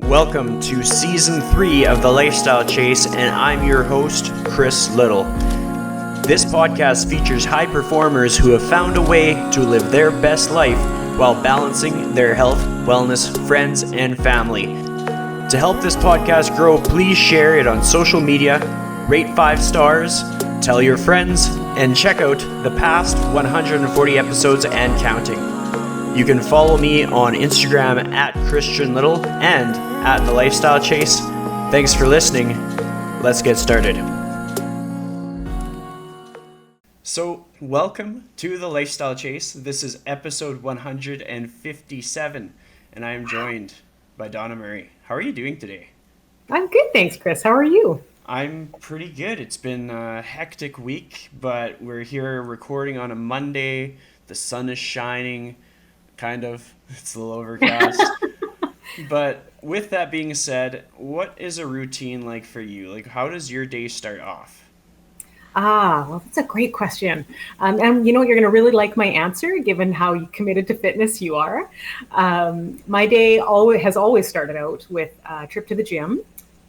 Welcome to Season 3 of The Lifestyle Chase, and I'm your host, Chris Little. This podcast features high performers who have found a way to live their best life while balancing their health, wellness, friends, and family. To help this podcast grow, please share it on social media, rate 5 stars, tell your friends, and check out the past 140 episodes and counting. You can follow me on Instagram at Christian Little and at The Lifestyle Chase. Thanks for listening. Let's get started. So, welcome to The Lifestyle Chase. This is episode 157, and I am joined by Donna Murray. How are you doing today? I'm good, thanks, Chris. How are you? I'm pretty good. It's been a hectic week, but we're here recording on a Monday. The sun is shining. Kind of. It's a little overcast. But with that being said, what is a routine like for you? Like, how does your day start off? Well, that's a great question. And you know, you're going to really like my answer, given how committed to fitness you are. My day has always started out with a trip to the gym.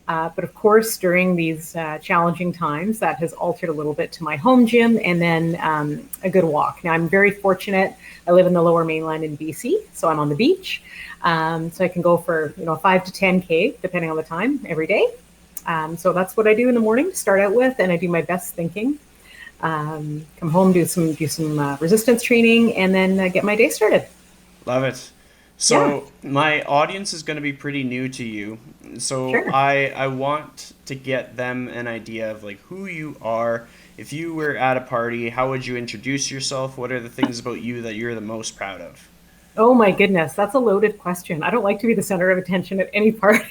But of course, during these challenging times, that has altered a little bit to my home gym and then a good walk. Now, I'm very fortunate. I live in the Lower Mainland in BC, so I'm on the beach. So I can go for 5 to 10K, depending on the time, every day. So that's what I do in the morning to start out with, and I do my best thinking. Come home, do some resistance training, and then get my day started. Love it. So my audience is going to be pretty new to you. So Sure. I want to get them an idea of like who you are. If you were at a party, how would you introduce yourself? What are the things about you that you're the most proud of? Oh my goodness, that's a loaded question. I don't like to be the center of attention at any party.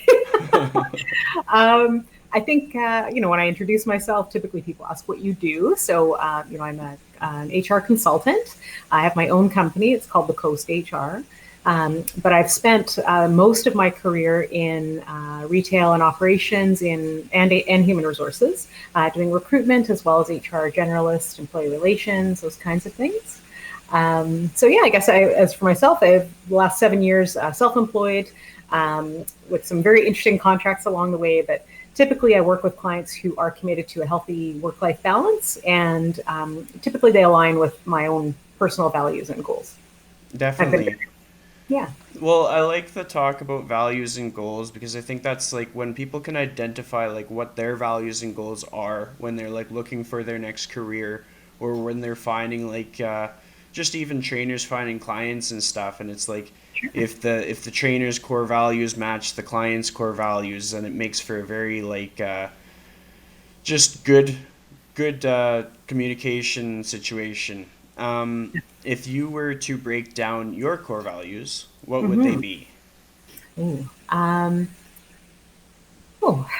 I think, when I introduce myself, typically people ask what you do. So, I'm an HR consultant. I have my own company. It's called The Coast HR. But I've spent most of my career in retail and operations and human resources, doing recruitment as well as HR generalist, employee relations, those kinds of things. I guess as for myself, I've the last 7 years self-employed with some very interesting contracts along the way. But typically I work with clients who are committed to a healthy work-life balance, and typically they align with my own personal values and goals. Definitely. Yeah. Well, I like the talk about values and goals because I think that's like when people can identify like what their values and goals are when they're like looking for their next career, or when they're finding like just even trainers finding clients and stuff, and it's like if the trainer's core values match the client's core values, then it makes for a very like just good communication situation. If you were to break down your core values, what would they be? Ooh.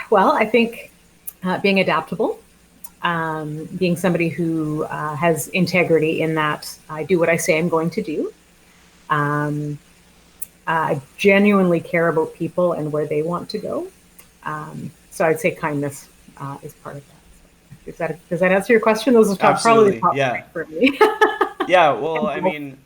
Well, I think being adaptable, being somebody who has integrity in that I do what I say I'm going to do. I genuinely care about people and where they want to go. So I'd say kindness is part of that. Does that answer your question? Those are probably the Absolutely. top Yeah. three for me. Yeah. Well, I mean,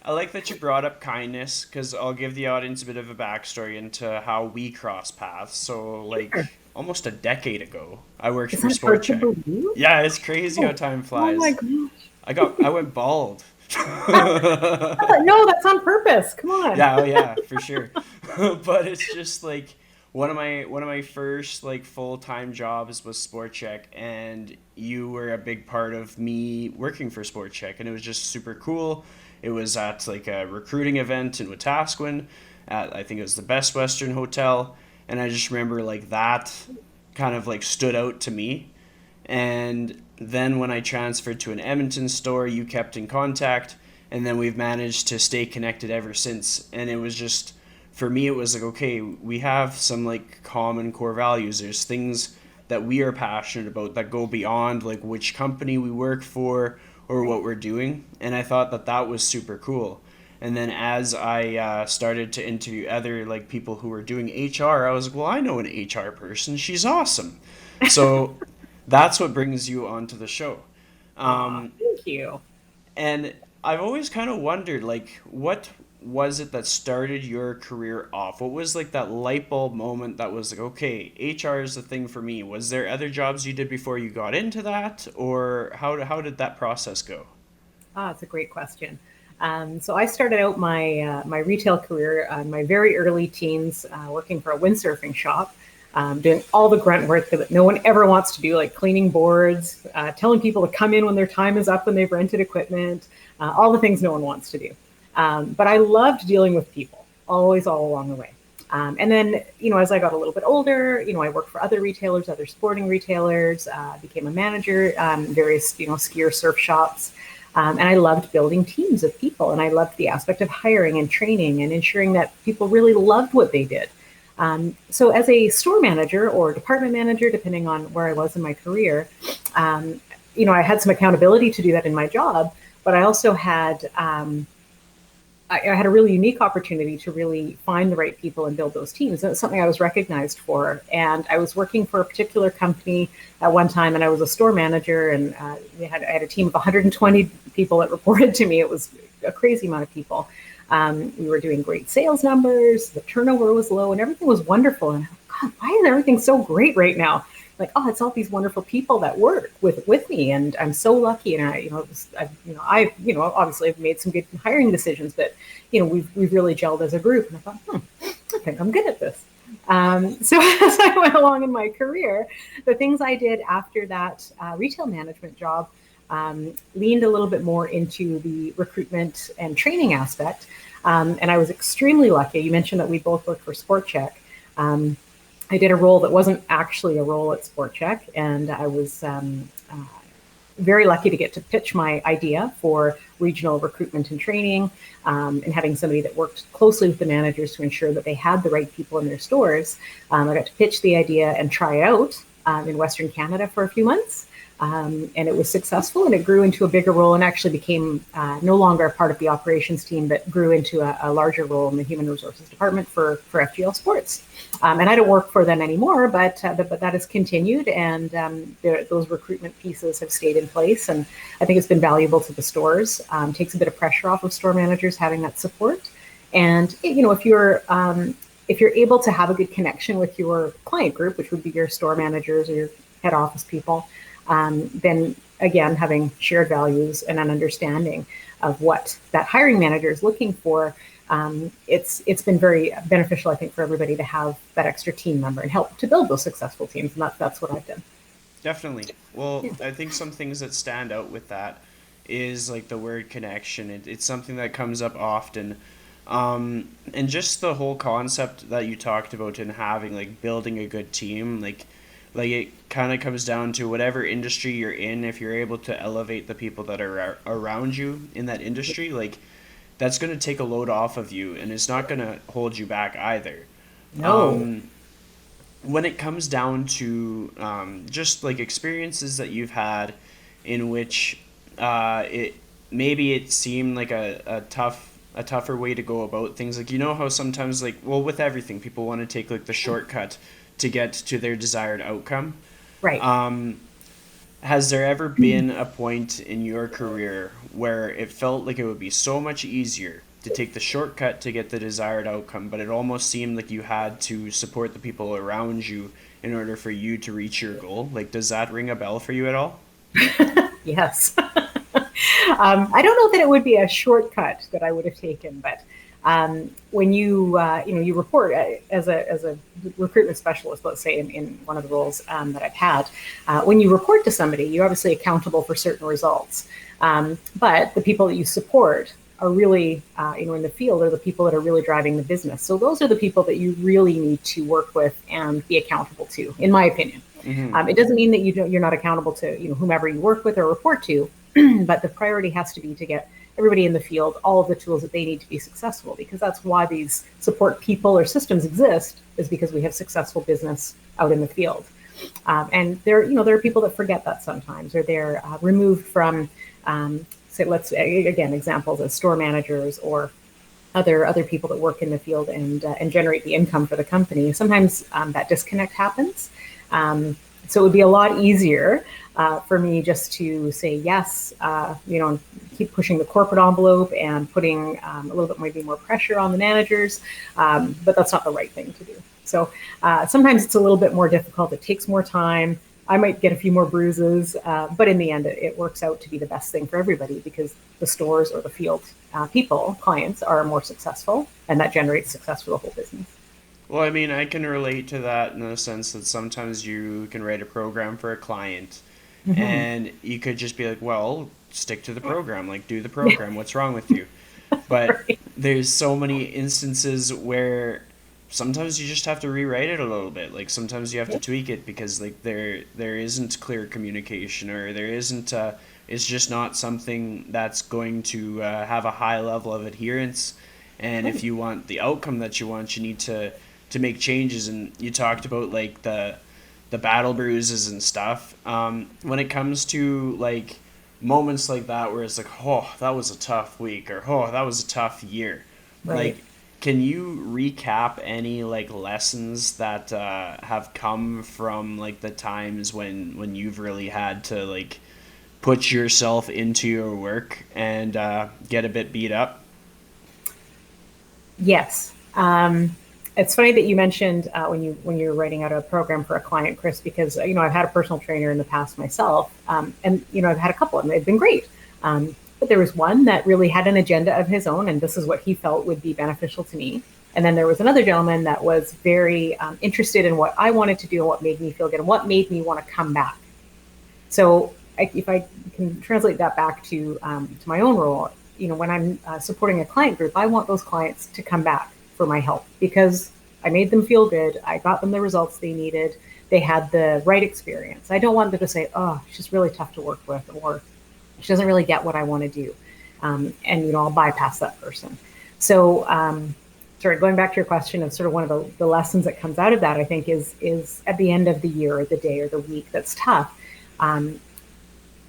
I like that you brought up kindness because I'll give the audience a bit of a backstory into how we cross paths. So, like, Sure. almost a decade ago, I worked Is for that hard Sport to Check. believe? Yeah, it's crazy how time Oh my flies. gosh. I went bald. No, that's on purpose. Come on. Yeah, oh yeah, for sure. But it's just like one of my first like full-time jobs was Sport Check, and you were a big part of me working for Sport Check, and it was just super cool. It was at like a recruiting event in Wetaskiwin at I think it was the Best Western Hotel, and I just remember like that kind of like stood out to me. And then when I transferred to an Edmonton store, you kept in contact, and then we've managed to stay connected ever since. And it was just, for me, it was like, okay, we have some like common core values. There's things that we are passionate about that go beyond like which company we work for or what we're doing. And I thought that that was super cool. And then as I started to interview other like people who were doing HR, I was like, well, I know an HR person. She's awesome. So that's what brings you onto the show. Aw, Um, thank you. and I've always kind of wondered, like, was it that started your career off? What was like that light bulb moment that was like, okay, HR is the thing for me? Was there other jobs you did before you got into that, or how did that process go? It's a great question. So I started out my retail career in my very early teens, working for a windsurfing shop, doing all the grunt work that no one ever wants to do, like cleaning boards, telling people to come in when their time is up when they've rented equipment, all the things no one wants to do. But I loved dealing with people, always, all along the way. And then, as I got a little bit older, I worked for other retailers, other sporting retailers, became a manager, various, skier surf shops. And I loved building teams of people. And I loved the aspect of hiring and training and ensuring that people really loved what they did. So as a store manager or department manager, depending on where I was in my career, I had some accountability to do that in my job, but I also had I had a really unique opportunity to really find the right people and build those teams. And it's something I was recognized for. And I was working for a particular company at one time, and I was a store manager, and I had a team of 120 people that reported to me. It was a crazy amount of people. We were doing great sales numbers. The turnover was low, and everything was wonderful. And God, why is everything so great right now? Like, oh, it's all these wonderful people that work with me, and I'm so lucky. And obviously I've made some good hiring decisions, but we've really gelled as a group. And I thought, I think I'm good at this. So as I went along in my career, the things I did after that retail management job leaned a little bit more into the recruitment and training aspect. And I was extremely lucky. You mentioned that we both worked for Sport Check. I did a role that wasn't actually a role at Sport Check, and I was very lucky to get to pitch my idea for regional recruitment and training, and having somebody that worked closely with the managers to ensure that they had the right people in their stores. I got to pitch the idea and try it out in Western Canada for a few months. And it was successful, and it grew into a bigger role and actually became no longer a part of the operations team, but grew into a larger role in the human resources department for FGL Sports. And I don't work for them anymore, but that has continued, and those recruitment pieces have stayed in place. And I think it's been valuable to the stores. Takes a bit of pressure off of store managers having that support. And if you're able to have a good connection with your client group, which would be your store managers or your head office people, then again, having shared values and an understanding of what that hiring manager is looking for, it's been very beneficial, I think, for everybody to have that extra team member and help to build those successful teams. And that's what I've done. Definitely. Well, I think some things that stand out with that is like the word connection. It's something that comes up often. And just the whole concept that you talked about in having like building a good team, like it kind of comes down to whatever industry you're in. If you're able to elevate the people that are around you in that industry, like that's going to take a load off of you, and it's not going to hold you back either. No. When it comes down to just like experiences that you've had in which it seemed like a tougher way to go about things, like how sometimes, like, well, with everything people want to take like the shortcut to get to their desired outcome. Right. Has there ever been a point in your career where it felt like it would be so much easier to take the shortcut to get the desired outcome, but it almost seemed like you had to support the people around you in order for you to reach your goal? Like, does that ring a bell for you at all? Yes. I don't know that it would be a shortcut that I would have taken, but when you report as a recruitment specialist, let's say in one of the roles that I've had, when you report to somebody, you're obviously accountable for certain results. But the people that you support are really, in the field, are the people that are really driving the business. So those are the people that you really need to work with and be accountable to, in my opinion. Mm-hmm. It doesn't mean that you're not accountable to whomever you work with or report to, but the priority has to be to get everybody in the field all of the tools that they need to be successful, because that's why these support people or systems exist, is because we have successful business out in the field. And there are people that forget that sometimes, or they're removed from, let's say, again, examples as store managers or other people that work in the field and generate the income for the company. Sometimes that disconnect happens. So it would be a lot easier for me just to say yes, keep pushing the corporate envelope and putting a little bit maybe more pressure on the managers, but that's not the right thing to do. So sometimes it's a little bit more difficult. It takes more time. I might get a few more bruises, but in the end, it works out to be the best thing for everybody because the stores or the field clients are more successful, and that generates success for the whole business. Well, I mean, I can relate to that in the sense that sometimes you can write a program for a client Mm-hmm. and you could just be like, well, stick to the program, like do the program. What's wrong with you? But Right. there's so many instances where sometimes you just have to rewrite it a little bit. Like sometimes you have to Yeah. tweak it because like there isn't clear communication or there isn't it's just not something that's going to have a high level of adherence. And if Right. you want the outcome that you want, you need to make changes. And you talked about like the battle bruises and stuff. When it comes to like moments like that where it's like, oh, that was a tough week or oh, that was a tough year. Right. Like, can you recap any like lessons that have come from like the times when you've really had to like put yourself into your work and get a bit beat up? Yes. It's funny that you mentioned when you're writing out a program for a client, Chris, because I've had a personal trainer in the past myself, and I've had a couple, and they've been great. But there was one that really had an agenda of his own, and this is what he felt would be beneficial to me. And then there was another gentleman that was very interested in what I wanted to do and what made me feel good and what made me want to come back. So if I can translate that back to my own role, when I'm supporting a client group, I want those clients to come back for my help because I made them feel good. I got them the results they needed. They had the right experience. I don't want them to say, "Oh, she's really tough to work with," or "She doesn't really get what I want to do," and I'll bypass that person. So, sorry, going back to your question of sort of one of the lessons that comes out of that, I think is at the end of the year or the day or the week that's tough. Um,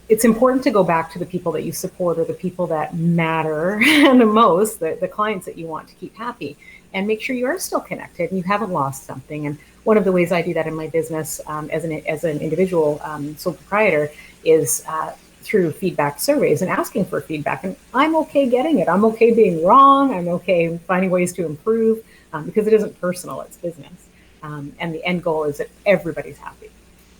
it's important to go back to the people that you support or the people that matter the most, the clients that you want to keep happy, and make sure you are still connected and you haven't lost something. And one of the ways I do that in my business as an individual sole proprietor is through feedback surveys and asking for feedback. And I'm okay getting it. I'm okay being wrong. I'm okay finding ways to improve because it isn't personal, it's business. And the end goal is that everybody's happy.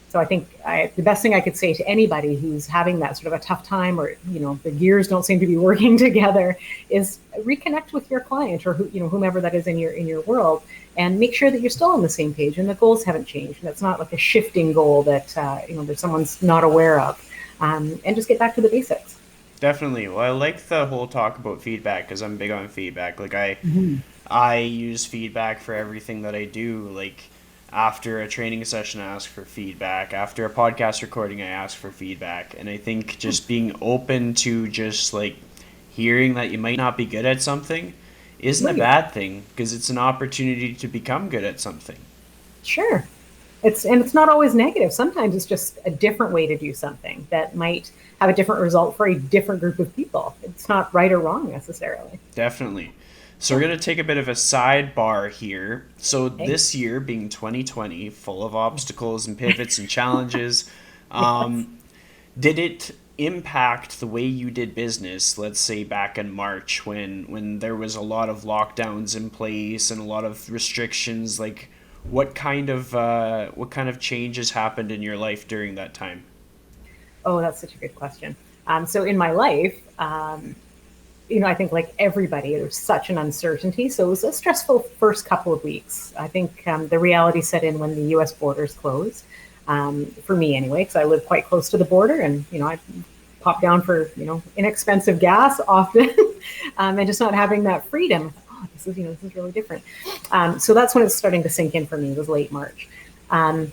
So I think the best thing I could say to anybody who's having that sort of a tough time, or the gears don't seem to be working together, is reconnect with your client or whomever that is in your world, and make sure that you're still on the same page and the goals haven't changed. And it's not like a shifting goal that that someone's not aware of, and just get back to the basics. Definitely. Well, I like the whole talk about feedback because I'm big on feedback. Like Mm-hmm. I use feedback for everything that I do. Like after a training session, I ask for feedback. After a podcast recording, I ask for feedback. And I think just being open to just like hearing that you might not be good at something isn't a Right. bad thing because it's an opportunity to become good at something. Sure. It's not always negative. Sometimes it's just a different way to do something that might have a different result for a different group of people. It's not right or wrong necessarily. Definitely. So Yeah. we're going to take a bit of a sidebar here. So Okay. this year being 2020, full of obstacles and pivots and challenges, Yes. um, did it impact the way you did business, let's say back in March when there was a lot of lockdowns in place and a lot of restrictions, like what kind of changes happened in your life during that time? Oh, that's such a good question. So in my life, I think like everybody, there's such an uncertainty. So it was a stressful first couple of weeks. I think the reality set in when the U.S. borders closed. For me, anyway, because I live quite close to the border, and I pop down for inexpensive gas often, and just not having that freedom. Oh, this is really different. So that's when it's starting to sink in for me. It was late March. Um,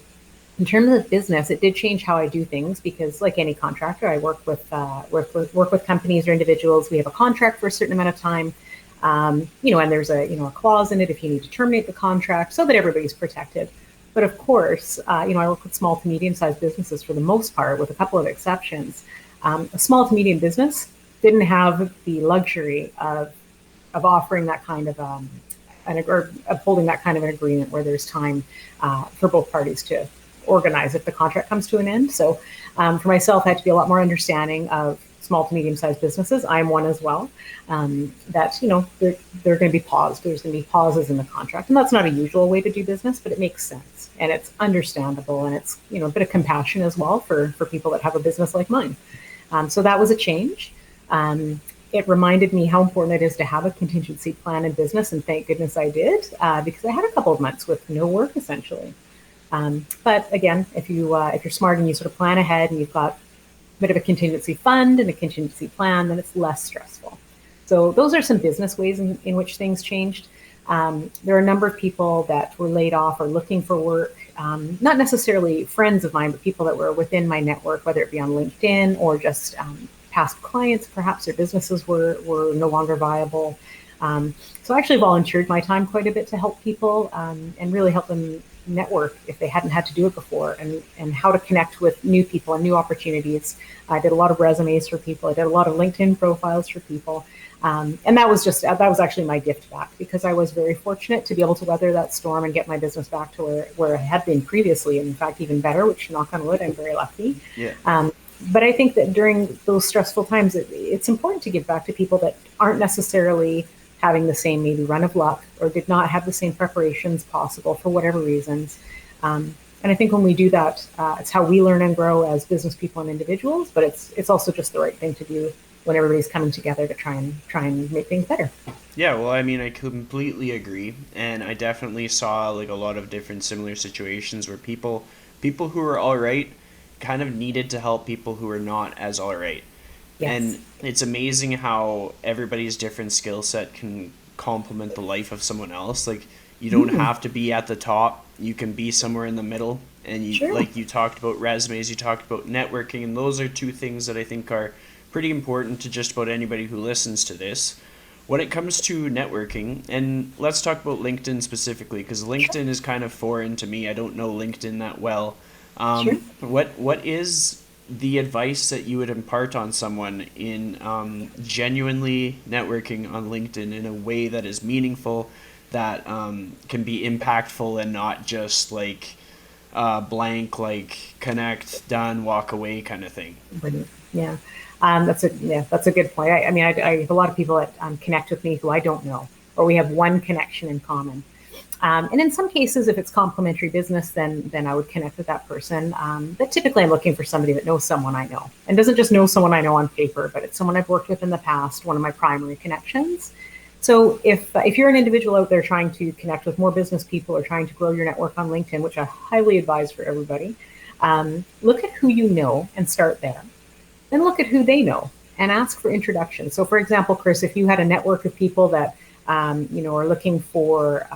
in terms of business, it did change how I do things because, like any contractor, I work with companies or individuals. We have a contract for a certain amount of time, and there's a clause in it if you need to terminate the contract so that everybody's protected. But of course, I work with small to medium sized businesses for the most part, with a couple of exceptions. A small to medium business didn't have the luxury of offering that kind of or upholding that kind of an agreement where there's time for both parties to organize if the contract comes to an end. So for myself, I had to be a lot more understanding of small to medium-sized businesses. I'm one as well. That they're going to be paused. There's going to be pauses in the contract, and that's not a usual way to do business, but it makes sense and it's understandable, and it's a bit of compassion as well for people that have a business like mine. So that was a change. It reminded me how important it is to have a contingency plan in business, and thank goodness I did, because I had a couple of months with no work essentially. But again, if you're smart and you sort of plan ahead and you've got a bit of a contingency fund and a contingency plan, then it's less stressful. So those are some business ways in which things changed. There are a number of people that were laid off or looking for work, not necessarily friends of mine, but people that were within my network, whether it be on LinkedIn or just past clients. Perhaps their businesses were no longer viable. So I actually volunteered my time quite a bit to help people and really help them network if they hadn't had to do it before, and how to connect with new people and new opportunities. I did a lot of resumes for people. I did a lot of LinkedIn profiles for people. And that was actually my gift back, because I was very fortunate to be able to weather that storm and get my business back to where it had been previously, and in fact, even better, which, knock on wood, I'm very lucky. Yeah. But I think that during those stressful times, it's important to give back to people that aren't necessarily having the same maybe run of luck, or did not have the same preparations possible for whatever reasons. And I think when we do that, it's how we learn and grow as business people and individuals, but it's also just the right thing to do when everybody's coming together to try and make things better. Yeah, well, I mean, I completely agree, and I definitely saw like a lot of different similar situations where people who were all right kind of needed to help people who were not as all right. Yes. And it's amazing how everybody's different skill set can complement the life of someone else. Like, you don't have to be at the top. You can be somewhere in the middle. And Sure. like you talked about resumes, you talked about networking, and those are two things that I think are pretty important to just about anybody who listens to this. When it comes to networking, and let's talk about LinkedIn specifically, because LinkedIn is kind of foreign to me. I don't know LinkedIn that well. Sure. What is the advice that you would impart on someone in genuinely networking on LinkedIn in a way that is meaningful, that can be impactful, and not just like blank, like connect, done, walk away kind of thing? Yeah. That's a good point. I mean, I have a lot of people that connect with me who I don't know, or we have one connection in common. And in some cases, if it's complementary business, then I would connect with that person. But typically, I'm looking for somebody that knows someone I know, and doesn't just know someone I know on paper, but it's someone I've worked with in the past, one of my primary connections. So if you're an individual out there trying to connect with more business people, or trying to grow your network on LinkedIn, which I highly advise for everybody, look at who you know and start there. Then look at who they know and ask for introductions. So, for example, Chris, if you had a network of people that are looking for,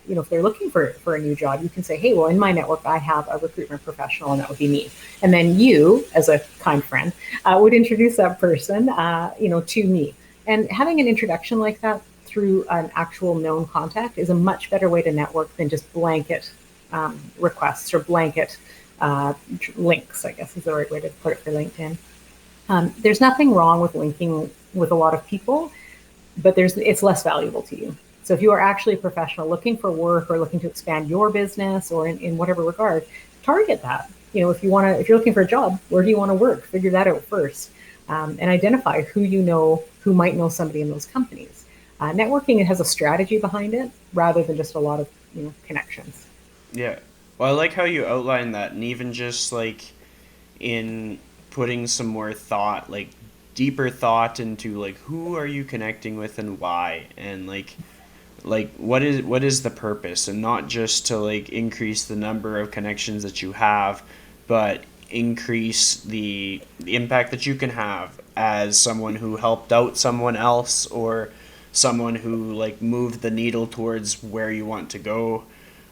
if they're looking for a new job, you can say, hey, well, in my network, I have a recruitment professional, and that would be me. And then you, as a kind friend, would introduce that person, to me. And having an introduction like that through an actual known contact is a much better way to network than just blanket requests, or blanket links, I guess is the right way to put it for LinkedIn. There's nothing wrong with linking with a lot of people, but it's less valuable to you. So if you are actually a professional looking for work, or looking to expand your business, or in whatever regard, target that. If you're looking for a job, where do you want to work? Figure that out first, and identify who you know who might know somebody in those companies. Networking, it has a strategy behind it rather than just a lot of connections. Yeah. Well, I like how you outline that, and even just like in putting some more thought, like deeper thought into like who are you connecting with and why, and like what is the purpose, and not just to like increase the number of connections that you have, but increase the impact that you can have as someone who helped out someone else, or someone who like moved the needle towards where you want to go.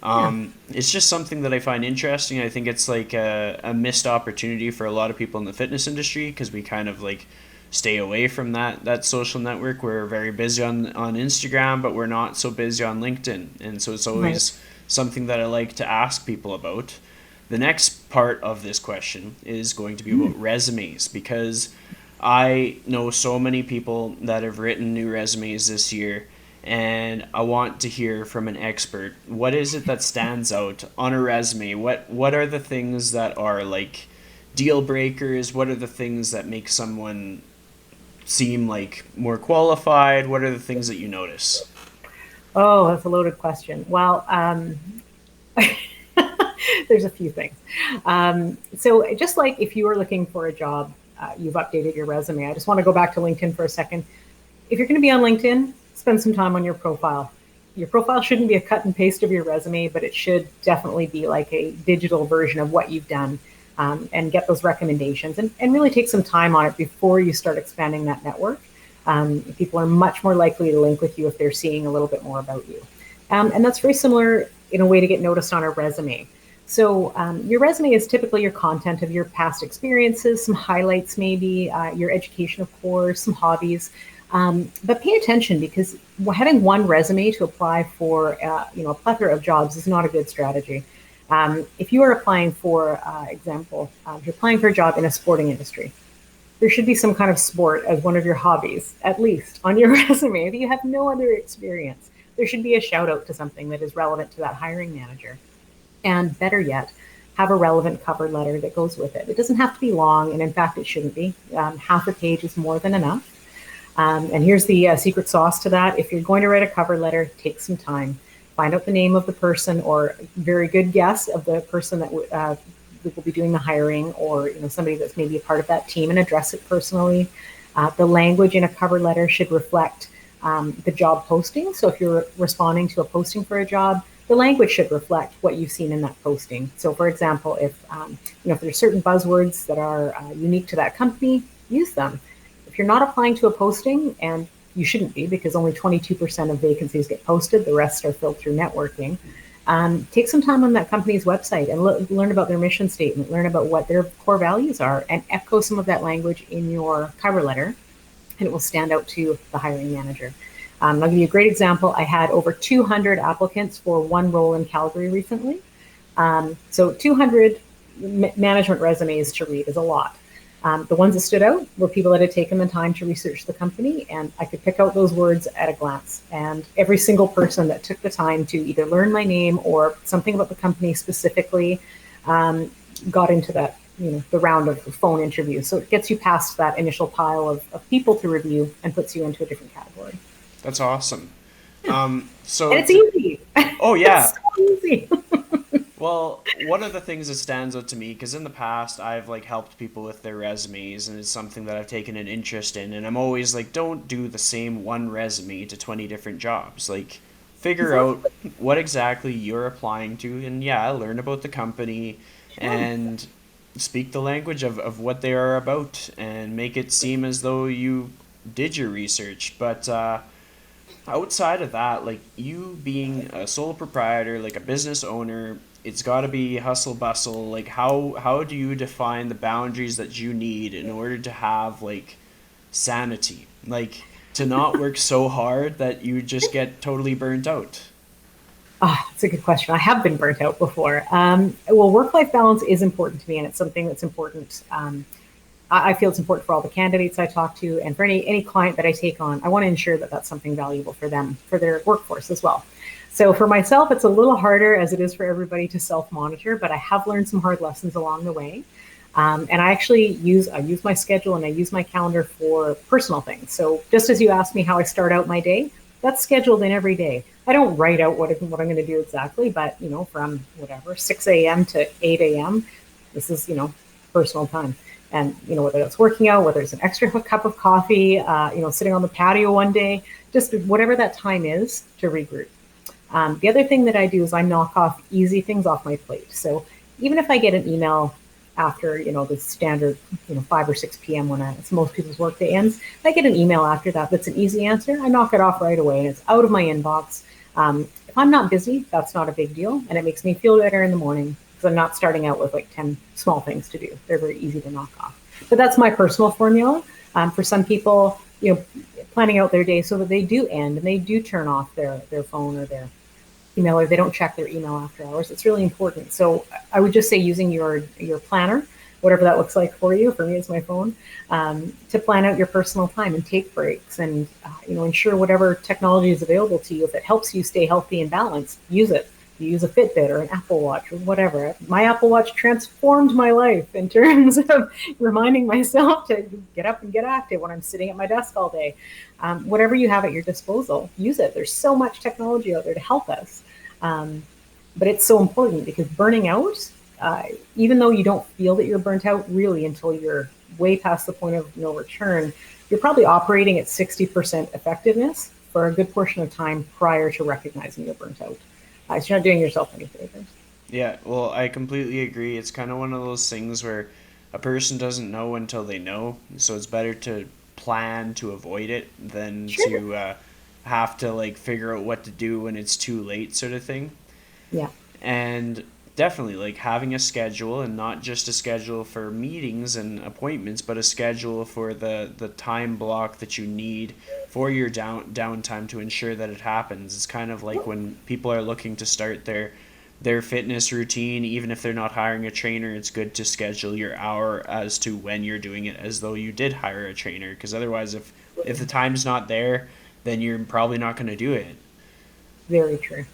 Yeah. It's just something that I find interesting. I think it's like a missed opportunity for a lot of people in the fitness industry, because we kind of like stay away from that social network. We're very busy on Instagram, but we're not so busy on LinkedIn. And so it's always Right. something that I like to ask people about. The next part of this question is going to be about resumes, because I know so many people that have written new resumes this year, and I want to hear from an expert. What is it that stands out on a resume? What are the things that are like deal breakers? What are the things that make someone seem like more qualified? What are the things that you notice? Oh, that's a loaded question. Well, there's a few things. So, just like if you were looking for a job, you've updated your resume. I just want to go back to LinkedIn for a second. If you're going to be on LinkedIn, spend some time on your profile. Your profile shouldn't be a cut and paste of your resume, but it should definitely be like a digital version of what you've done, and get those recommendations, and really take some time on it before you start expanding that network. People are much more likely to link with you if they're seeing a little bit more about you. And that's very similar in a way to get noticed on a resume. So your resume is typically your content of your past experiences, some highlights maybe, your education, of course, some hobbies. But pay attention, because having one resume to apply for a plethora of jobs is not a good strategy. If you are applying for example, if you're applying for a job in a sporting industry, there should be some kind of sport as one of your hobbies, at least on your resume. If you have no other experience, there should be a shout out to something that is relevant to that hiring manager. And better yet, have a relevant cover letter that goes with it. It doesn't have to be long, and in fact, it shouldn't be. Half a page is more than enough. And here's the secret sauce to that. If you're going to write a cover letter, take some time. Find out the name of the person, or a very good guess of the person that will be doing the hiring, or somebody that's maybe a part of that team, and address it personally. The language in a cover letter should reflect the job posting. So if you're responding to a posting for a job, the language should reflect what you've seen in that posting. So, for example, if there's certain buzzwords that are unique to that company, use them. If you're not applying to a posting, and you shouldn't be, because only 22% of vacancies get posted, the rest are filled through networking. Take some time on that company's website and learn about their mission statement, learn about what their core values are, and echo some of that language in your cover letter, and it will stand out to the hiring manager. I'll give you a great example. I had over 200 applicants for one role in Calgary recently. So 200 management resumes to read is a lot. The ones that stood out were people that had taken the time to research the company, and I could pick out those words at a glance. And every single person that took the time to either learn my name or something about the company specifically got into that, the round of phone interviews. So it gets you past that initial pile of people to review and puts you into a different category. That's awesome. And it's easy. Oh yeah. It's so easy. Well, one of the things that stands out to me, because in the past I've like helped people with their resumes, and it's something that I've taken an interest in, and I'm always like, don't do the same one resume to 20 different jobs. Like, figure out what exactly you're applying to, and yeah, learn about the company and speak the language of what they are about, and make it seem as though you did your research. But outside of that, like you being a sole proprietor, like a business owner, it's got to be hustle bustle. Like how do you define the boundaries that you need in order to have like sanity? Like to not work so hard that you just get totally burnt out. That's a good question. I have been burnt out before. Well, work-life balance is important to me, and it's something that's important. I feel it's important for all the candidates I talk to, and for any client that I take on. I want to ensure that that's something valuable for them, for their workforce as well. So for myself, it's a little harder, as it is for everybody, to self-monitor, but I have learned some hard lessons along the way. And I actually use my schedule, and I use my calendar for personal things. So just as you asked me how I start out my day, that's scheduled in every day. I don't write out what I'm going to do exactly, but from whatever 6 a.m. to 8 a.m., this is personal time. And whether that's working out, whether it's an extra cup of coffee, sitting on the patio one day, just whatever that time is to regroup. The other thing that I do is I knock off easy things off my plate. So even if I get an email after the standard 5 or 6 p.m. when it's most people's workday ends, if I get an email after that that's an easy answer, I knock it off right away, and it's out of my inbox. If I'm not busy, that's not a big deal, and it makes me feel better in the morning, because I'm not starting out with like 10 small things to do. They're very easy to knock off. But that's my personal formula. For some people, planning out their day so that they do end and they do turn off their phone or their email, or they don't check their email after hours. It's really important. So I would just say using your planner whatever that looks like for you. For me, it's my phone. To plan out your personal time and take breaks, and ensure whatever technology is available to you. If it helps you stay healthy and balanced, use it. You use a Fitbit or an Apple Watch or whatever. My Apple Watch transformed my life in terms of reminding myself to get up and get active when I'm sitting at my desk all day. Whatever you have at your disposal, use it. There's so much technology out there to help us. But it's so important because burning out, even though you don't feel that you're burnt out really until you're way past the point of no return, you're probably operating at 60% effectiveness for a good portion of time prior to recognizing you're burnt out. So you're not doing yourself any favors. Yeah, well, I completely agree. It's kind of one of those things where a person doesn't know until they know. So it's better to plan to avoid it than Sure. to have to like figure out what to do when it's too late, sort of thing. Yeah. And definitely like having a schedule, and not just a schedule for meetings and appointments, but a schedule for the time block that you need for your downtime to ensure that it happens. It's kind of like when people are looking to start their fitness routine, even if they're not hiring a trainer, it's good to schedule your hour as to when you're doing it, as though you did hire a trainer, because otherwise if the time's not there, then you're probably not going to do it. Very true.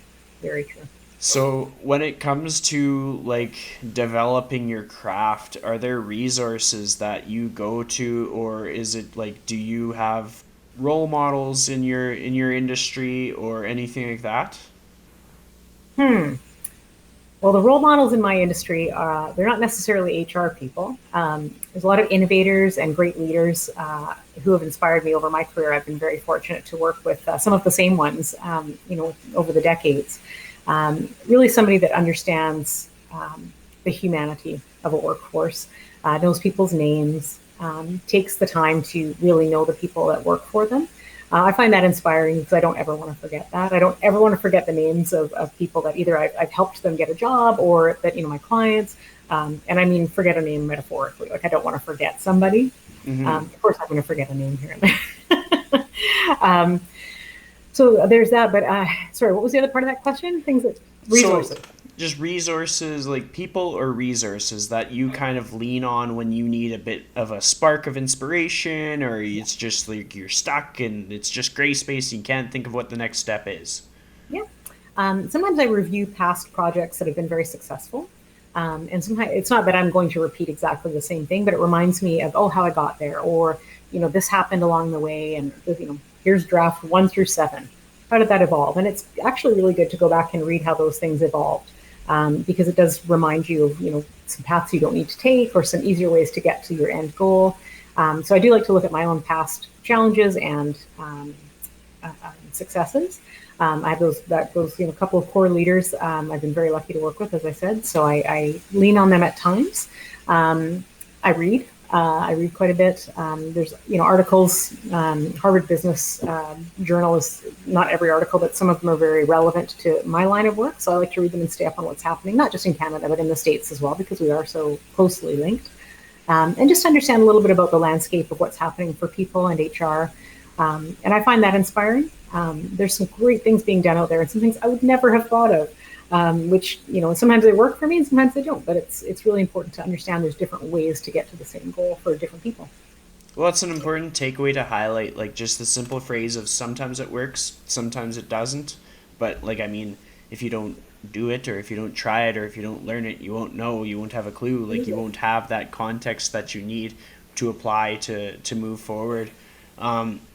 Very true. So, when it comes to like developing your craft, are there resources that you go to, or is it like, do you have role models in your industry or anything like that? Hmm. Well, the role models in my industry, they're not necessarily HR people. There's a lot of innovators and great leaders who have inspired me over my career. I've been very fortunate to work with some of the same ones, over the decades. Really somebody that understands the humanity of a workforce, knows people's names, takes the time to really know the people that work for them. I find that inspiring because I don't ever want to forget that. I don't ever want to forget the names of people that either I've helped them get a job, or that, my clients, and I mean, forget a name metaphorically. Like, I don't want to forget somebody. Mm-hmm. Of course, I'm going to forget a name here and there. um, so there's that. But sorry, what was the other part of that question? Things that So, resources. just resources, like people or resources that you kind of lean on when you need a bit of a spark of inspiration, or it's just like you're stuck and it's just gray space and you can't think of what the next step is. Yeah. Sometimes I review past projects that have been very successful. And sometimes it's not that I'm going to repeat exactly the same thing, but it reminds me of, oh, how I got there, or, this happened along the way, and, here's draft 1 through 7. How did that evolve? And it's actually really good to go back and read how those things evolved, because it does remind you of, some paths you don't need to take, or some easier ways to get to your end goal. So I do like to look at my own past challenges and successes. I have those couple of core leaders I've been very lucky to work with, as I said. So I lean on them at times. I read. I read quite a bit. There's articles. Harvard Business Journal is not every article, but some of them are very relevant to my line of work. So I like to read them and stay up on what's happening, not just in Canada, but in the States as well, because we are so closely linked. And just understand a little bit about the landscape of what's happening for people and HR. And I find that inspiring. There's some great things being done out there, and some things I would never have thought of, which sometimes they work for me and sometimes they don't. But it's really important to understand there's different ways to get to the same goal for different people. Well, that's an important takeaway to highlight, like just the simple phrase of sometimes it works, sometimes it doesn't. But like, I mean, if you don't do it, or if you don't try it, or if you don't learn it, you won't know, you won't have a clue, like you won't have that context that you need to apply to move forward.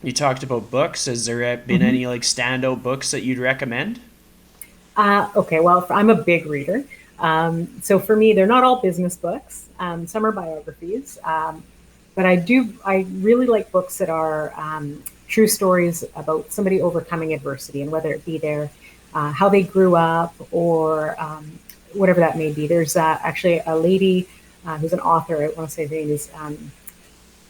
You talked about books. Has there been Mm-hmm. any like standout books that you'd recommend? Okay, well, I'm a big reader. So for me, they're not all business books. Some are biographies. But I really like books that are true stories about somebody overcoming adversity, and whether it be how they grew up, or whatever that may be. There's actually a lady who's an author. I want to say her name is,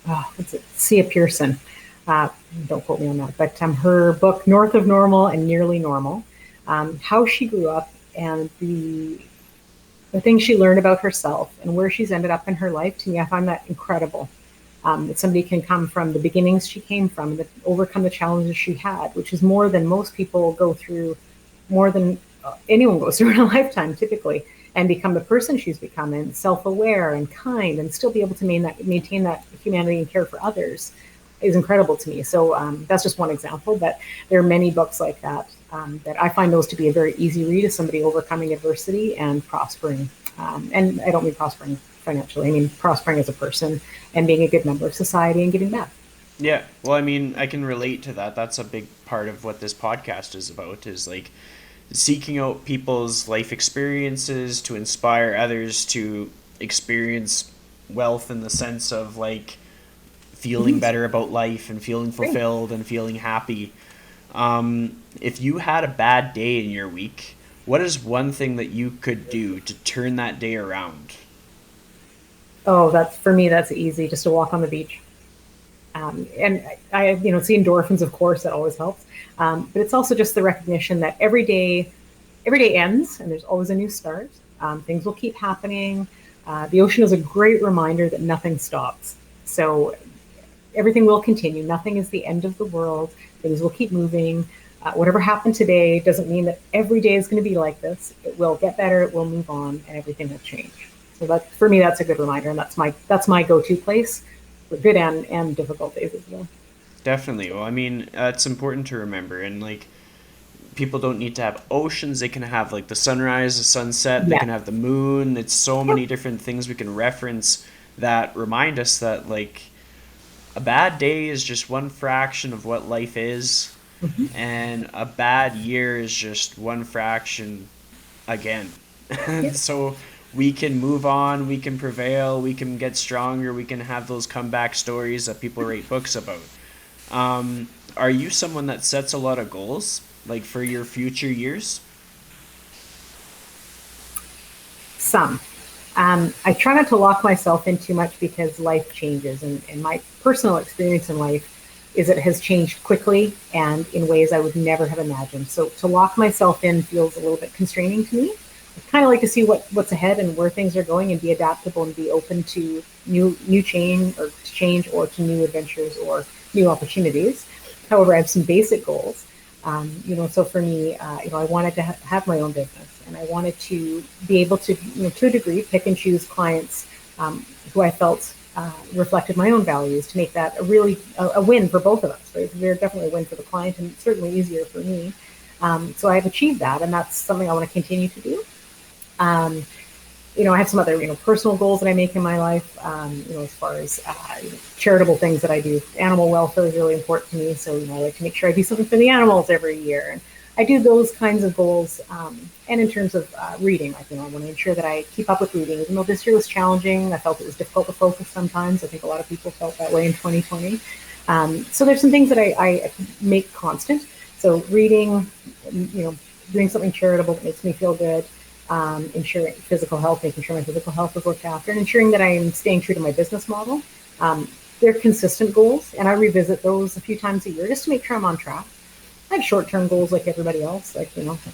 what's it? Sia Pearson. Uh, don't quote me on that, but her book North of Normal and Nearly Normal, how she grew up, and the things she learned about herself and where she's ended up in her life. To me, I find that incredible. That somebody can come from the beginnings she came from and overcome the challenges she had, which is more than most people go through, more than anyone goes through in a lifetime typically, and become the person she's become, and self-aware and kind, and still be able to maintain that humanity and care for others is incredible to me. So that's just one example, but there are many books like that that I find those to be a very easy read as somebody overcoming adversity and prospering. And I don't mean prospering financially, I mean prospering as a person and being a good member of society and giving back. Yeah, well, I mean, I can relate to that. That's a big part of what this podcast is about, is like seeking out people's life experiences to inspire others to experience wealth in the sense of like feeling better about life and feeling Great. fulfilled and feeling happy. If you had a bad day in your week, what is one thing that you could do to turn that day around? Oh, that's for me. That's easy. Just to walk on the beach, and see endorphins. Of course, that always helps. But it's also just the recognition that every day ends, and there's always a new start. Things will keep happening. The ocean is a great reminder that nothing stops. So everything will continue. Nothing is the end of the world. Things will keep moving. Whatever happened today doesn't mean that every day is going to be like this. It will get better. It will move on, and everything will change. So that, for me, that's a good reminder, and that's my go-to place for good and difficult days as well. Definitely. Well, I mean, it's important to remember, and like people don't need to have oceans. They can have like the sunrise, the sunset. They Yeah. can have the moon. It's so Yep. many different things we can reference that remind us that like a bad day is just one fraction of what life is, and a bad year is just one fraction again. Yep. So we can move on, we can prevail, we can get stronger, we can have those comeback stories that people write books about. Are you someone that sets a lot of goals, like for your future years? Some. I try not to lock myself in too much because life changes, and my personal experience in life is that it has changed quickly and in ways I would never have imagined. So to lock myself in feels a little bit constraining to me. I kind of like to see what's ahead and where things are going, and be adaptable and be open to new change or to new adventures or new opportunities. However, I have some basic goals. So for me, I wanted to have my own business, and I wanted to be able to, to a degree, pick and choose clients who I felt reflected my own values, to make that a win for both of us. Right? They're definitely a win for the client, and certainly easier for me. So I've achieved that, and that's something I want to continue to do. Um, I have some other, personal goals that I make in my life, as far as, charitable things that I do. Animal welfare is really important to me. So, I like to make sure I do something for the animals every year. And I do those kinds of goals. And in terms of reading, I want to ensure that I keep up with reading. Even though this year was challenging, I felt it was difficult to focus sometimes. I think a lot of people felt that way in 2020. So there's some things that I make constant. So reading, doing something charitable that makes me feel good, ensuring physical health, making sure my physical health is looked after, and ensuring that I'm staying true to my business model. They're consistent goals, and I revisit those a few times a year just to make sure I'm on track. I have short-term goals like everybody else, like, I don't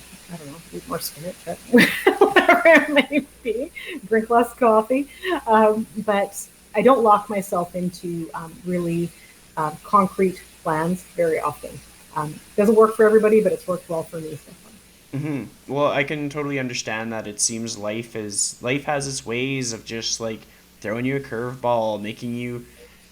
know, eat more spinach, but whatever it may be, drink less coffee. But I don't lock myself into really concrete plans very often. Doesn't work for everybody, but it's worked well for me so far. Well, I can totally understand that. It seems life has its ways of just like throwing you a curveball, making you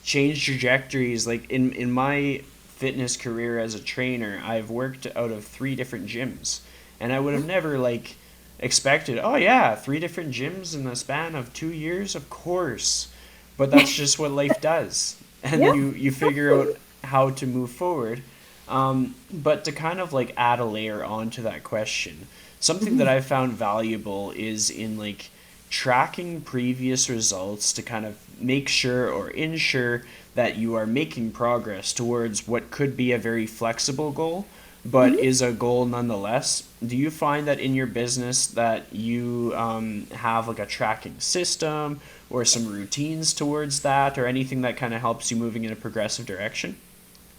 change trajectories. Like in my fitness career as a trainer, I've worked out of three different gyms, and I would have never like expected. Oh yeah, three different gyms in the span of 2 years, of course. But that's just what life does, and Yeah, you figure out absolutely. how to move forward. But to kind of like add a layer onto that question, something that I've found valuable is in like tracking previous results to kind of make sure or ensure that you are making progress towards what could be a very flexible goal, but is a goal nonetheless. Do you find that in your business that you have like a tracking system or some routines towards that, or anything that kind of helps you moving in a progressive direction?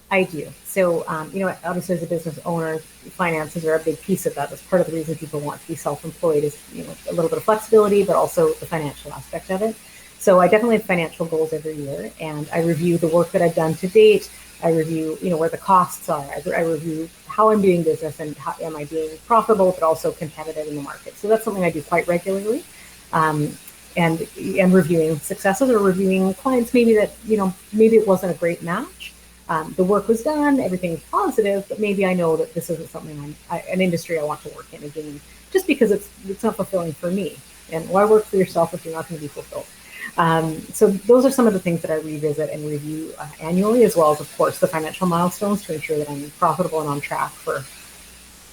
I do. So, obviously, as a business owner, finances are a big piece of that. That's part of the reason people want to be self-employed, is, a little bit of flexibility, but also the financial aspect of it. So I definitely have financial goals every year, and I review the work that I've done to date. I review, where the costs are. I review how I'm doing business and how am I being profitable, but also competitive in the market. So that's something I do quite regularly. Um, and reviewing successes or reviewing clients, maybe that, maybe it wasn't a great match. The work was done, everything's positive, but maybe I know that this isn't something an industry I want to work in again, just because it's not fulfilling for me. And why work for yourself if you're not going to be fulfilled? So those are some of the things that I revisit and review annually, as well as, of course, the financial milestones to ensure that I'm profitable and on track for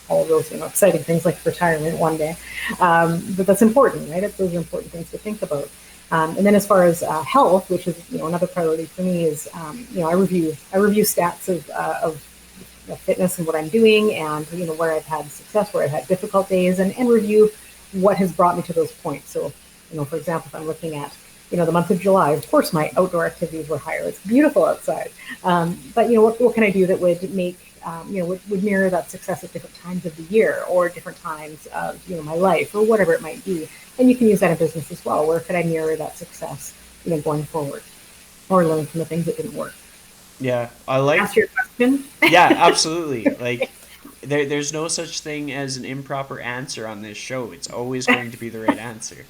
all of those, exciting things like retirement one day. But that's important, right? Those are important things to think about. And then as far as health, which is another priority for me, is I review stats of fitness and what I'm doing, and where I've had success, where I've had difficult days, and review what has brought me to those points. So for example, if I'm looking at the month of July, of course my outdoor activities were higher. It's beautiful outside, but what can I do that would make would mirror that success at different times of the year or different times of my life or whatever it might be. And you can use that in business as well. Where could I mirror that success going forward, or learn from the things that didn't work? Yeah, I like. Ask your question. Yeah, absolutely. Like, there's no such thing as an improper answer on this show. It's always going to be the right answer.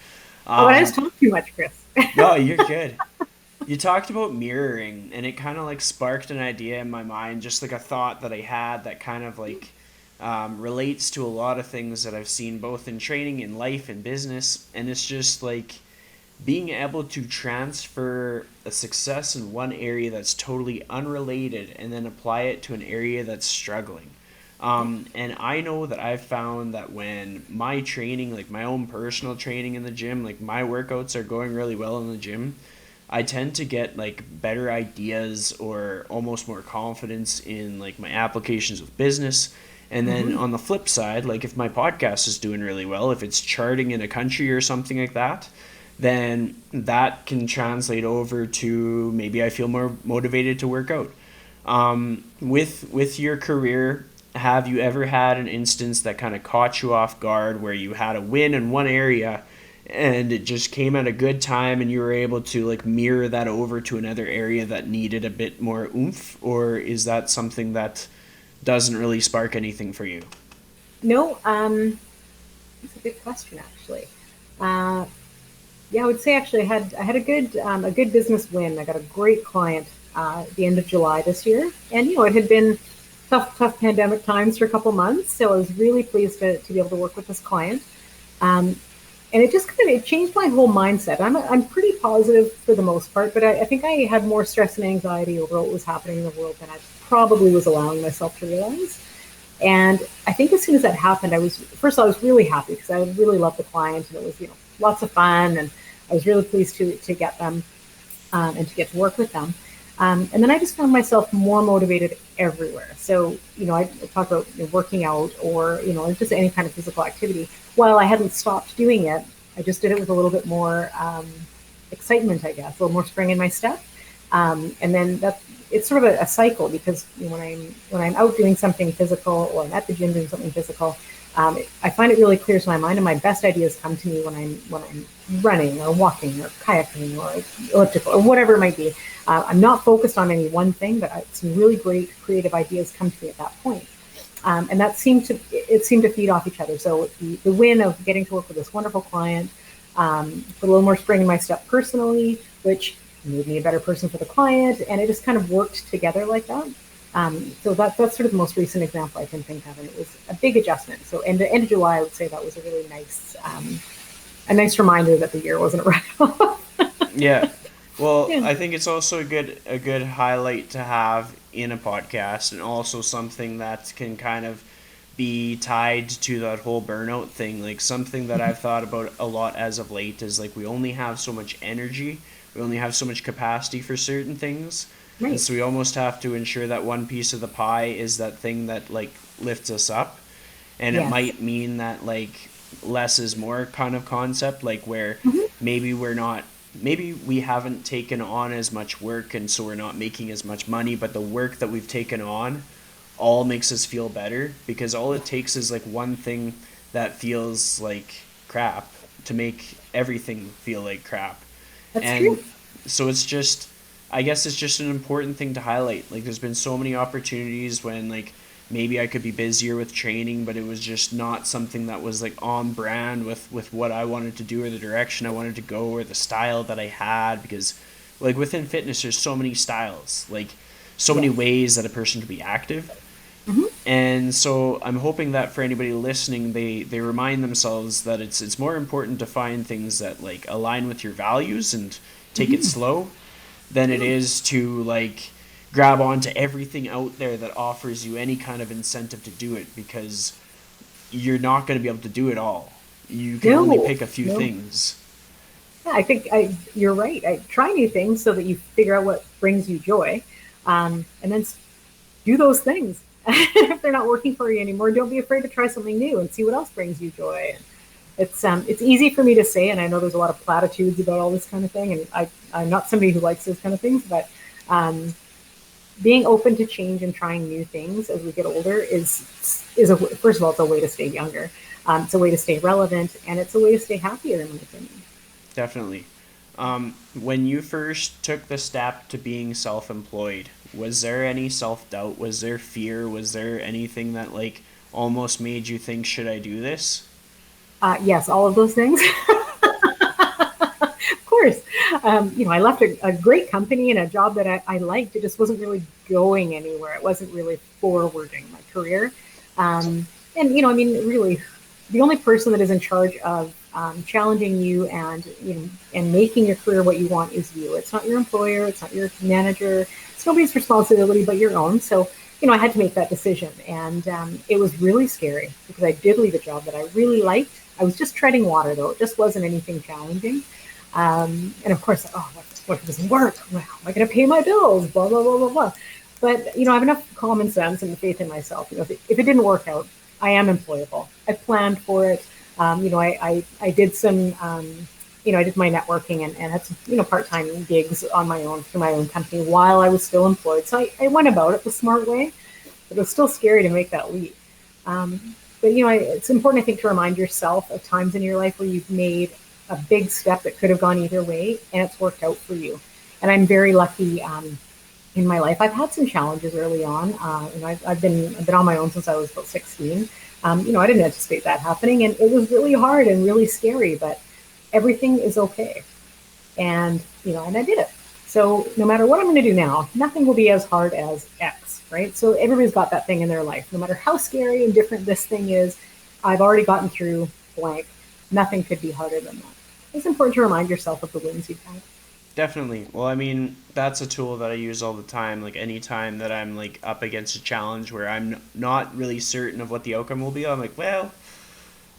Oh, but I just talk too much, Chris. No, you're good. You talked about mirroring, and it kind of like sparked an idea in my mind, just like a thought that I had that kind of like relates to a lot of things that I've seen both in training, in life, and business. And it's just like being able to transfer a success in one area that's totally unrelated and then apply it to an area that's struggling. And I know that I've found that when my training, like my own personal training in the gym, like my workouts are going really well in the gym, I tend to get like better ideas or almost more confidence in like my applications with business. And then on the flip side, like if my podcast is doing really well, if it's charting in a country or something like that, then that can translate over to maybe I feel more motivated to work out. With your career, have you ever had an instance that kind of caught you off guard where you had a win in one area and it just came at a good time and you were able to like mirror that over to another area that needed a bit more oomph? Or is that something that doesn't really spark anything for you? No, it's a good question, actually. Uh, yeah, I would say actually I had a good business win. I got a great client at the end of July this year, and it had been tough pandemic times for a couple months. So I was really pleased to be able to work with this client. And it just it changed my whole mindset. I'm pretty positive for the most part, but I think I had more stress and anxiety over what was happening in the world than I probably was allowing myself to realize. And I think as soon as that happened, I was really happy because I really loved the client, and it was lots of fun, and I was really pleased to get them and to get to work with them. And then I just found myself more motivated everywhere. So, I talk about working out or, just any kind of physical activity. While I hadn't stopped doing it, I just did it with a little bit more excitement, I guess, a little more spring in my step. And then it's sort of a cycle because when I'm out doing something physical or I'm at the gym doing something physical, I find it really clears my mind, and my best ideas come to me when I'm running or walking or kayaking or elliptical or whatever it might be. I'm not focused on any one thing, but some really great creative ideas come to me at that point. And that seemed to feed off each other. So the win of getting to work with this wonderful client, put a little more spring in my step personally, which made me a better person for the client, and it just kind of worked together like that. So that's sort of the most recent example I can think of, and it was a big adjustment. So end of July, I would say that was a really nice, a nice reminder that the year wasn't right off. Yeah. Well, Yeah. I think it's also a good highlight to have in a podcast, and also something that can kind of be tied to that whole burnout thing. Like something that I've thought about a lot as of late is like we only have so much energy, we only have so much capacity for certain things. And Right. so we almost have to ensure that one piece of the pie is that thing that like lifts us up. And it Yes. might mean that like less is more kind of concept, like where Mhm. maybe maybe we haven't taken on as much work and so we're not making as much money, but the work that we've taken on all makes us feel better, because all it takes is like one thing that feels like crap to make everything feel like crap. That's true. And so it's just I guess it's just an important thing to highlight. Like there's been so many opportunities when like maybe I could be busier with training, but it was just not something that was like on brand with what I wanted to do or the direction I wanted to go or the style that I had because like within fitness there's so many styles, like so many Yes. ways that a person can be active. Hmm. And so I'm hoping that for anybody listening, they remind themselves that it's more important to find things that like align with your values and take it Hmm. slow than it Yeah. is to like grab onto everything out there that offers you any kind of incentive to do it because you're not going to be able to do it all. You can only No, pick a few no. things. Yeah, I think you're right. Try new things so that you figure out what brings you joy, and then do those things. If they're not working for you anymore, don't be afraid to try something new and see what else brings you joy. It's easy for me to say, and I know there's a lot of platitudes about all this kind of thing, and I'm not somebody who likes those kind of things, but being open to change and trying new things as we get older is a first of all, it's a way to stay younger. It's a way to stay relevant, and it's a way to stay happier, in my opinion. Definitely. When you first took the step to being self-employed, was there any self-doubt? Was there fear? Was there anything that like almost made you think, should I do this? Yes, all of those things. Of course, I left a great company and a job that I liked. It just wasn't really going anywhere. It wasn't really forwarding my career. And I mean, really, the only person that is in charge of challenging you and and making your career what you want is you. It's not your employer. It's not your manager. It's nobody's responsibility but your own. So I had to make that decision, and it was really scary because I did leave a job that I really liked. I was just treading water, though; it just wasn't anything challenging. And of course, oh, what if it doesn't work? How am I going to pay my bills? Blah blah blah blah blah. But I have enough common sense and faith in myself. If it didn't work out, I am employable. I planned for it. I did some. I did my networking and had some part-time gigs on my own through my own company while I was still employed. So I went about it the smart way, but it was still scary to make that leap. But it's important, I think, to remind yourself of times in your life where you've made a big step that could have gone either way, and it's worked out for you. And I'm very lucky in my life. I've had some challenges early on, and I've been on my own since I was about 16. I didn't anticipate that happening, and it was really hard and really scary. But everything is okay, and I did it. So no matter what I'm going to do now, nothing will be as hard as X, right? So everybody's got that thing in their life. No matter how scary and different this thing is, I've already gotten through blank. Nothing could be harder than that. It's important to remind yourself of the wins you've had. Definitely. Well, I mean, that's a tool that I use all the time. Like anytime that I'm like up against a challenge where I'm not really certain of what the outcome will be, I'm like, well,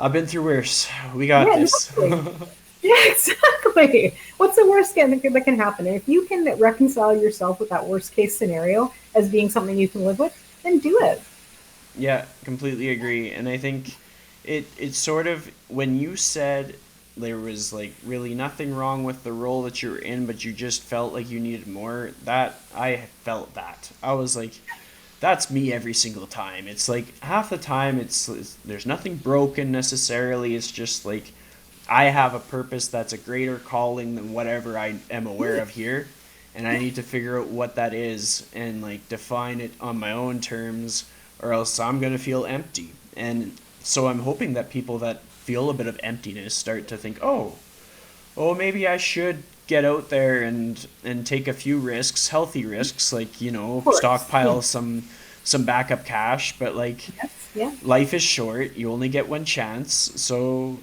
I've been through worse. We got Yeah, this. exactly. Yeah, exactly. What's the worst that can happen? And if you can reconcile yourself with that worst case scenario as being something you can live with, then do it. Yeah, completely agree. And I think it sort of when you said there was like really nothing wrong with the role that you were in, but you just felt like you needed more, that I felt that. I was like, that's me every single time. It's like half the time it's there's nothing broken necessarily. It's just like I have a purpose that's a greater calling than whatever I am aware of here, and I need to figure out what that is and like define it on my own terms, or else I'm gonna feel empty. And so I'm hoping that people that feel a bit of emptiness start to think, oh, maybe I should get out there and take a few risks, healthy risks, like Of course. Yeah. stockpile some backup cash, but like Yes. Yeah. life is short. You only get one chance, so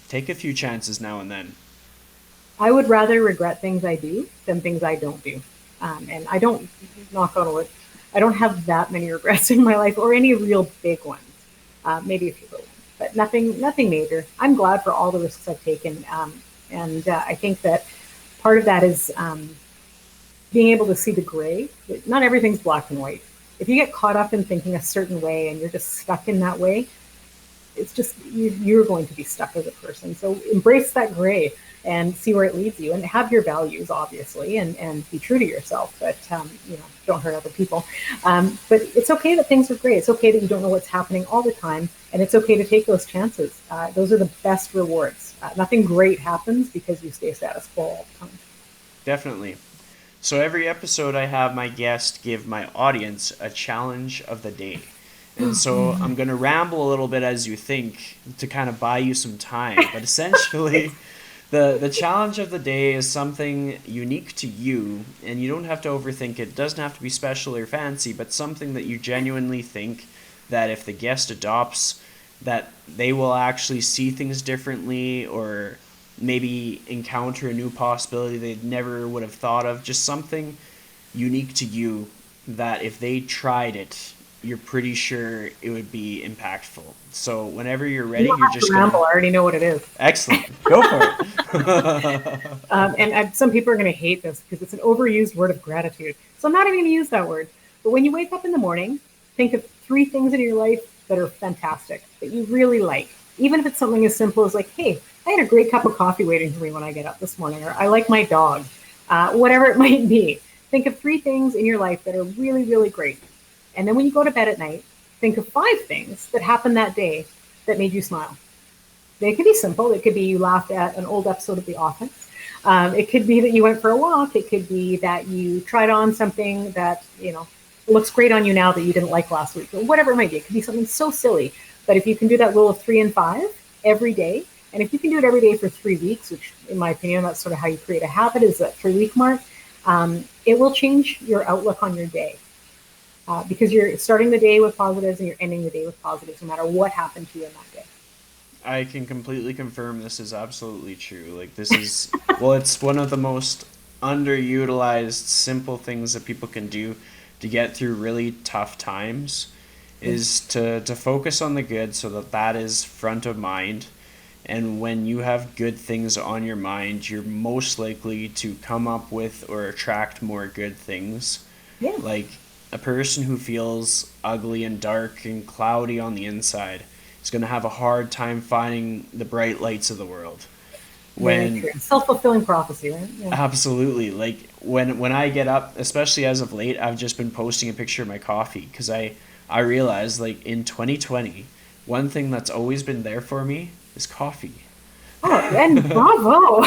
take a few chances now and then. I would rather regret things I do than things I don't do. And I don't, knock on wood, I don't have that many regrets in my life or any real big ones. Maybe a few little ones, but nothing major. I'm glad for all the risks I've taken. And I think that part of that is being able to see the gray. Not everything's black and white. If you get caught up in thinking a certain way and you're just stuck in that way, it's just you're going to be stuck as a person. So embrace that gray and see where it leads you, and have your values obviously, and be true to yourself. But don't hurt other people. But it's okay that things are gray. It's okay that you don't know what's happening all the time, and it's okay to take those chances. Those are the best rewards. Nothing great happens because you stay status quo all the time. Definitely. So every episode, I have my guest give my audience a challenge of the day. And so I'm going to ramble a little bit as you think to kind of buy you some time. But essentially, the challenge of the day is something unique to you, and you don't have to overthink it. It doesn't have to be special or fancy, but something that you genuinely think that if the guest adopts, that they will actually see things differently, or maybe encounter a new possibility they never would have thought of. Just something unique to you that if they tried it, you're pretty sure it would be impactful. So whenever you're You ready, don't you're have to just ramble. gonna. I already know what it is. Excellent. Go for it. Some people are going to hate this because it's an overused word of gratitude. So I'm not even going to use that word. But when you wake up in the morning, think of 3 things in your life that are fantastic, that you really like. Even if it's something as simple as like, hey, I had a great cup of coffee waiting for me when I get up this morning, or I like my dog, whatever it might be. Think of 3 things in your life that are really, really great. And then when you go to bed at night, think of 5 things that happened that day that made you smile. They could be simple. It could be you laughed at an old episode of The Office. It could be that you went for a walk. It could be that you tried on something that, looks great on you now that you didn't like last week, or whatever it might be. It could be something so silly. But if you can do that rule of 3 and 5 every day, and if you can do it every day for 3 weeks, which in my opinion, that's sort of how you create a habit, is that 3-week mark, it will change your outlook on your day. Because you're starting the day with positives and you're ending the day with positives, no matter what happened to you in that day. I can completely confirm this is absolutely true. Like, this is, well, it's one of the most underutilized simple things that people can do to get through really tough times, is to focus on the good, so that is front of mind. And when you have good things on your mind, you're most likely to come up with or attract more good things. Yeah. Like, a person who feels ugly and dark and cloudy on the inside is going to have a hard time finding the bright lights of the world. When self-fulfilling prophecy, right? Yeah. Absolutely. Like, when I get up, especially as of late, I've just been posting a picture of my coffee because I realized, like, in 2020, one thing that's always been there for me is coffee. Oh, and bravo.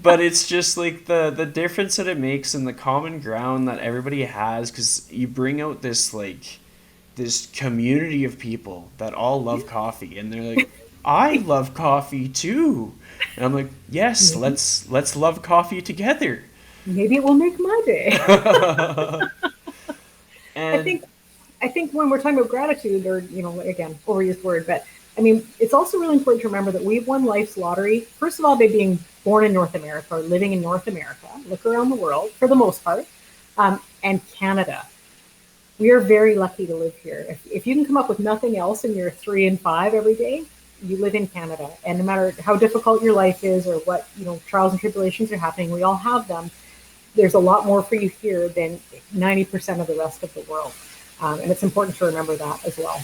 But it's just like the difference that it makes and the common ground that everybody has, because you bring out this community of people that all love coffee, and they're like, I love coffee too. And I'm like, yes, let's love coffee together. Maybe it will make my day. And I think when we're talking about gratitude, or again, overused word, but I mean, it's also really important to remember that we've won life's lottery. First of all, by being born in North America or living in North America. Look around the world for the most part, and Canada. We are very lucky to live here. If you can come up with nothing else in your 3 and 5 every day, you live in Canada. And no matter how difficult your life is or what trials and tribulations are happening, we all have them. There's a lot more for you here than 90% of the rest of the world. And it's important to remember that as well.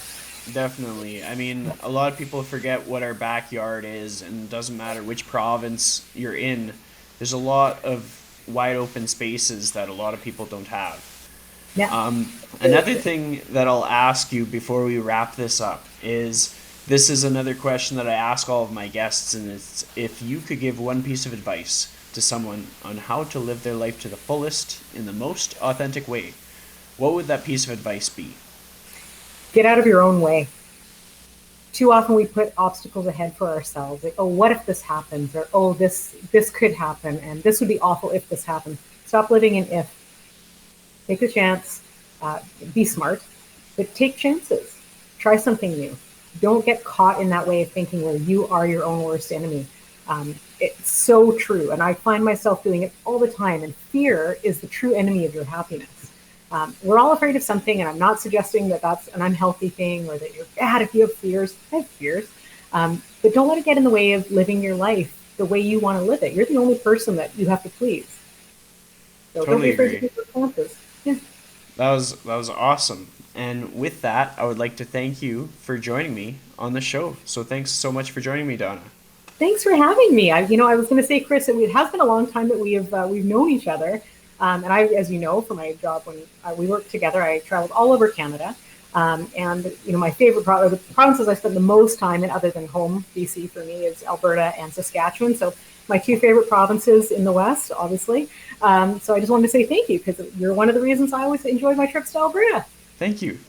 Definitely. I mean, a lot of people forget what our backyard is, and it doesn't matter which province you're in. There's a lot of wide open spaces that a lot of people don't have. Yeah. Another thing that I'll ask you before we wrap this up is, this is another question that I ask all of my guests, and it's, if you could give one piece of advice to someone on how to live their life to the fullest in the most authentic way, what would that piece of advice be? Get out of your own way. Too often we put obstacles ahead for ourselves. Like, oh, what if this happens? Or, oh, this could happen, and this would be awful if this happens. Stop living in if. Take a chance. Be smart, but take chances. Try something new. Don't get caught in that way of thinking where you are your own worst enemy. It's so true, and I find myself doing it all the time, and fear is the true enemy of your happiness. We're all afraid of something, and I'm not suggesting that that's an unhealthy thing or that you're bad if you have fears. I have fears. But don't let it get in the way of living your life the way you want to live it. You're the only person that you have to please. So Totally don't be afraid agree. to take responses. Yeah. That was awesome. And with that, I would like to thank you for joining me on the show. So thanks so much for joining me, Donna. Thanks for having me. I was going to say, Chris, it has been a long time that we've known each other. And I, as you know, for my job when we worked together, I traveled all over Canada. And my favorite the provinces I spent the most time in, other than home BC for me, is Alberta and Saskatchewan. So my two favorite provinces in the West, obviously. So I just wanted to say thank you, because you're one of the reasons I always enjoy my trips to Alberta. Thank you.